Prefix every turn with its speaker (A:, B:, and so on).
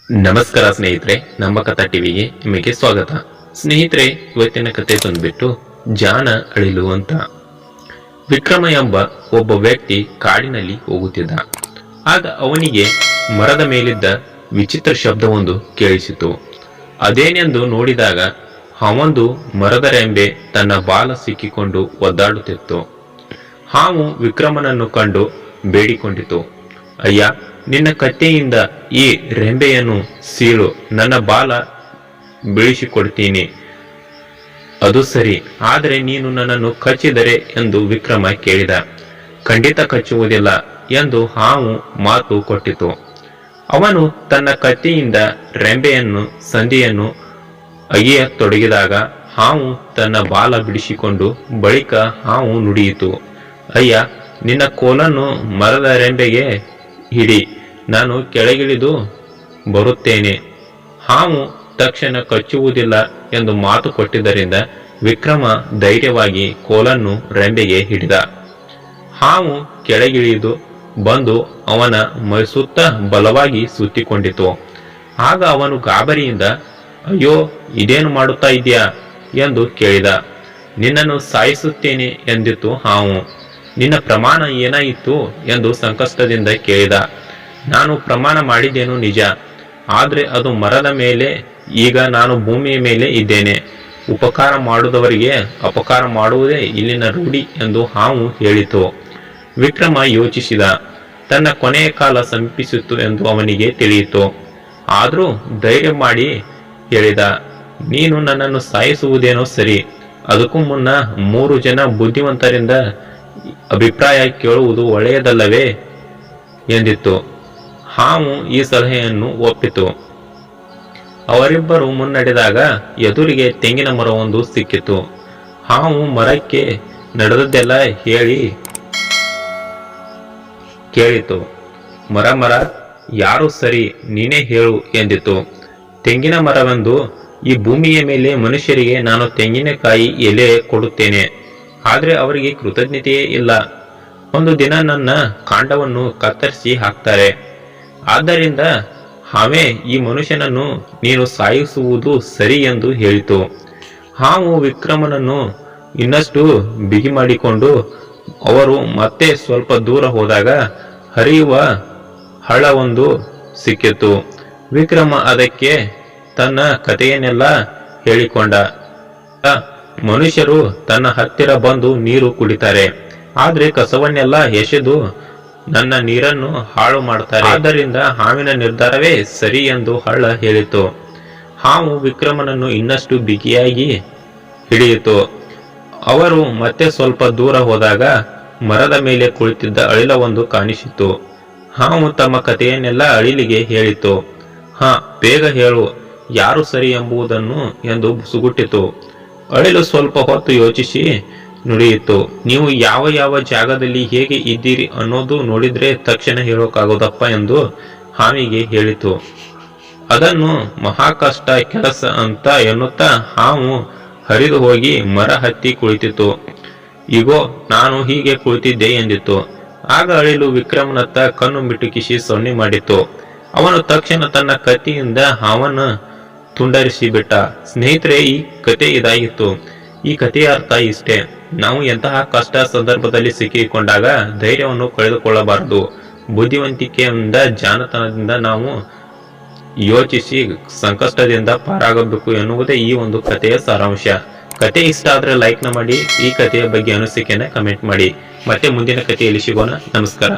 A: ನಮಸ್ಕಾರ ಸ್ನೇಹಿತರೆ, ನಮ್ಮ ಕಥಾ ಟಿವಿಗೆ ನಿಮಗೆ ಸ್ವಾಗತ. ಸ್ನೇಹಿತರೆ, ಇವತ್ತಿನ ಕತೆ ಬಂದ್ಬಿಟ್ಟು ಜಾಣ ಅಳಿಲು ಅಂತ. ವಿಕ್ರಮ ಎಂಬ ಒಬ್ಬ ವ್ಯಕ್ತಿ ಕಾಡಿನಲ್ಲಿ ಹೋಗುತ್ತಿದ್ದ. ಆಗ ಅವನಿಗೆ ಮರದ ಮೇಲಿದ್ದ ವಿಚಿತ್ರ ಶಬ್ದವೊಂದು ಕೇಳಿಸಿತು. ಅದೇನೆಂದು ನೋಡಿದಾಗ ಹಾವೊಂದು ಮರದ ರೆಂಬೆ ತನ್ನ ಬಾಲ ಸಿಕ್ಕಿಕೊಂಡು ಒದ್ದಾಡುತ್ತಿತ್ತು. ಹಾವು ವಿಕ್ರಮನನ್ನು ಕಂಡು ಬೇಡಿಕೊಂಡಿತು, ಅಯ್ಯ, ನಿನ್ನ ಕತ್ತೆಯಿಂದ ಈ ರೆಂಬೆಯನ್ನು ಸೀಳು, ನನ್ನ ಬಾಲ ಬೀಳಿಸಿಕೊಡ್ತೀನಿ. ಅದು ಸರಿ, ಆದರೆ ನೀನು ನನ್ನನ್ನು ಕಚ್ಚಿದರೆ ಎಂದು ವಿಕ್ರಮ ಕೇಳಿದ. ಖಂಡಿತ ಕಚ್ಚುವುದಿಲ್ಲ ಎಂದು ಹಾವು ಮಾತು ಕೊಟ್ಟಿತು. ಅವನು ತನ್ನ ಕತ್ತಿಯಿಂದ ರೆಂಬೆಯನ್ನು ಸಂದಿಯನ್ನು ಅಗಿಯತೊಡಗಿದಾಗ ಹಾವು ತನ್ನ ಬಾಲ ಬಿಡಿಸಿಕೊಂಡು ಬಳಿಕ ಹಾವು ನುಡಿಯಿತು, ಅಯ್ಯ, ನಿನ್ನ ಕೋಲನ್ನು ಮರದ ರೆಂಬೆಗೆ ಹಿಡಿ, ನಾನು ಕೆಳಗಿಳಿದು ಬರುತ್ತೇನೆ. ಹಾವು ತಕ್ಷಣ ಕಚ್ಚುವುದಿಲ್ಲ ಎಂದು ಮಾತು ಕೊಟ್ಟಿದ್ದರಿಂದ ವಿಕ್ರಮ ಧೈರ್ಯವಾಗಿ ಕೋಲನ್ನು ರೆಂಬೆಗೆ ಹಿಡಿದ. ಹಾವು ಕೆಳಗಿಳಿದು ಬಂದು ಅವನ ಮೈಸುತ್ತ ಬಲವಾಗಿ ಸುತ್ತಿಕೊಂಡಿತು. ಆಗ ಅವನು ಗಾಬರಿಯಿಂದ, ಅಯ್ಯೋ, ಇದೇನು ಮಾಡುತ್ತಾ ಇದೆಯಾ ಎಂದು ಕೇಳಿದ. ನಿನ್ನನ್ನು ಸಾಯಿಸುತ್ತೇನೆ ಎಂದಿತು ಹಾವು. ನಿನ್ನ ಪ್ರಮಾಣ ಏನಾಯಿತು ಎಂದು ಸಂಕಷ್ಟದಿಂದ ಕೇಳಿದ. ನಾನು ಪ್ರಮಾಣ ಮಾಡಿದ್ದೇನು ನಿಜ, ಆದರೆ ಅದು ಮರದ ಮೇಲೆ. ಈಗ ನಾನು ಭೂಮಿಯ ಮೇಲೆ ಇದ್ದೇನೆ. ಉಪಕಾರ ಮಾಡುವುದವರಿಗೆ ಅಪಕಾರ ಮಾಡುವುದೇ ಇಲ್ಲಿನ ರೂಢಿ ಎಂದು ಹಾವು ಹೇಳಿತು. ವಿಕ್ರಮ ಯೋಚಿಸಿದ. ತನ್ನ ಕೊನೆಯ ಕಾಲ ಸಮೀಪಿಸಿತು ಎಂದು ಅವನಿಗೆ ತಿಳಿಯಿತು. ಆದರೂ ಧೈರ್ಯ ಮಾಡಿ ಹೇಳಿದ, ನೀನು ನನ್ನನ್ನು ಸಾಯಿಸುವುದೇನೋ ಸರಿ, ಅದಕ್ಕೂ ಮುನ್ನ 3 ಜನ ಬುದ್ಧಿವಂತರಿಂದ ಅಭಿಪ್ರಾಯ ಕೇಳುವುದು ಒಳ್ಳೆಯದಲ್ಲವೇ ಎಂದಿತ್ತು. ಹಾವು ಈ ಸಲಹೆಯನ್ನು ಒಪ್ಪಿತು. ಅವರಿಬ್ಬರು ಮುನ್ನಡೆದಾಗ ಎದುರಿಗೆ ತೆಂಗಿನ ಮರವೊಂದು ಸಿಕ್ಕಿತು. ಹಾವು ಮರಕ್ಕೆ ನಡೆದದ್ದೆಲ್ಲ ಹೇಳಿ ಕೇಳಿತು. ಮರ, ಯಾರು ಸರಿ, ನೀನೇ ಹೇಳು ಎಂದಿತು. ತೆಂಗಿನ ಮರವೆಂದು, ಈ ಭೂಮಿಯ ಮೇಲೆ ಮನುಷ್ಯರಿಗೆ ನಾನು ತೆಂಗಿನಕಾಯಿ ಎಲೆ ಕೊಡುತ್ತೇನೆ, ಆದರೆ ಅವರಿಗೆ ಕೃತಜ್ಞತೆಯೇ ಇಲ್ಲ. ಒಂದು ದಿನ ನನ್ನ ಕಾಂಡವನ್ನು ಕತ್ತರಿಸಿ ಹಾಕ್ತಾರೆ. ಆದ್ದರಿಂದ ಹಾವೇ, ಈ ಮನುಷ್ಯನನ್ನು ನೀನು ಸಾಯಿಸುವುದು ಸರಿ ಎಂದು ಹೇಳಿತು. ಹಾವು ವಿಕ್ರಮನನ್ನು ಇನ್ನಷ್ಟು ಬಿಗಿ ಮಾಡಿಕೊಂಡು ಅವರು ಮತ್ತೆ ಸ್ವಲ್ಪ ದೂರ ಹೋದಾಗ ಹರಿಯುವ ಹಳ್ಳವೊಂದು ಸಿಕ್ಕಿತು. ವಿಕ್ರಮ ಅದಕ್ಕೆ ತನ್ನ ಕಥೆಯನ್ನೆಲ್ಲ ಹೇಳಿಕೊಂಡ. ಮನುಷ್ಯರು ತನ್ನ ಹತ್ತಿರ ಬಂದು ನೀರು ಕುಡಿತಾರೆ, ಆದ್ರೆ ಕಸವನ್ನೆಲ್ಲ ಎಸೆದು ನನ್ನ ನೀರನ್ನು ಹಾಳು ಮಾಡ್ತಾರೆ. ಆದ್ದರಿಂದ ಹಾವಿನ ನಿರ್ಧಾರವೇ ಸರಿ ಎಂದು ಹಳ್ಳ ಹೇಳಿತು. ಹಾವು ವಿಕ್ರಮನನ್ನು ಇನ್ನಷ್ಟು ಬಿಗಿಯಾಗಿ ಹಿಡಿಯಿತು. ಅವರು ಮತ್ತೆ ಸ್ವಲ್ಪ ದೂರ ಹೋದಾಗ ಮರದ ಮೇಲೆ ಕುಳಿತಿದ್ದ ಅಳಿಲವೊಂದು ಕಾಣಿಸಿತು. ಹಾವು ತಮ್ಮ ಕಥೆಯನ್ನೆಲ್ಲ ಅಳಿಲಿಗೆ ಹೇಳಿತು. ಬೇಗ ಹೇಳು, ಯಾರು ಸರಿ ಎಂಬುದನ್ನು ಎಂದು ಸುಗುಟ್ಟಿತು. ಅಳಿಲು ಸ್ವಲ್ಪ ಹೊತ್ತು ಯೋಚಿಸಿ ನುಡಿಯಿತು, ನೀವು ಯಾವ ಯಾವ ಜಾಗದಲ್ಲಿ ಹೇಗೆ ಇದ್ದೀರಿ ಅನ್ನೋದು ನೋಡಿದ್ರೆ ತಕ್ಷಣ ಹೇಳೋಕ್ಕಾಗೋದಪ್ಪ ಎಂದು ಹಾವಿಗೆ ಹೇಳಿತು. ಅದನ್ನು ಮಹಾಕಷ್ಟ ಕೆಲಸ ಅಂತ ಎನ್ನುತ್ತಾ ಹಾವು ಹರಿದು ಹೋಗಿ ಮರ ಹತ್ತಿ ಕುಳಿತಿತು. ಈಗೋ ನಾನು ಹೀಗೆ ಕುಳಿತಿದ್ದೆ ಎಂದಿತು. ಆಗ ಅಳಿಲು ವಿಕ್ರಮನತ್ತ ಕಣ್ಣು ಮಿಟುಕಿಸಿ ಸೊನ್ನೆ ಮಾಡಿತು. ಅವನು ತಕ್ಷಣ ತನ್ನ ಕತ್ತಿಯಿಂದ ಹಾವನ್ನು ತುಂಡರಿಸಿ ಬಿಟ್ಟ. ಸ್ನೇಹಿತರೆ, ಈ ಕತೆ ಇದಾಗಿತ್ತು. ಈ ಕಥೆಯ ಅರ್ಥ ಇಷ್ಟೇ, ನಾವು ಎಂತಹ ಕಷ್ಟ ಸಂದರ್ಭದಲ್ಲಿ ಸಿಕ್ಕಿಕೊಂಡಾಗ ಧೈರ್ಯವನ್ನು ಕಳೆದುಕೊಳ್ಳಬಾರದು. ಬುದ್ಧಿವಂತಿಕೆಯಿಂದ, ಜಾಣತನದಿಂದ ನಾವು ಯೋಚಿಸಿ ಸಂಕಷ್ಟದಿಂದ ಪಾರಾಗಬೇಕು ಎನ್ನುವುದೇ ಈ ಒಂದು ಕಥೆಯ ಸಾರಾಂಶ. ಕತೆ ಇಷ್ಟ ಆದ್ರೆ ಲೈಕ್ ಮಾಡಿ, ಈ ಕಥೆಯ ಬಗ್ಗೆ ಅನಿಸಿಕೆಯನ್ನು ಕಮೆಂಟ್ ಮಾಡಿ. ಮತ್ತೆ ಮುಂದಿನ ಕಥೆಯಲ್ಲಿ ಸಿಗೋಣ. ನಮಸ್ಕಾರ.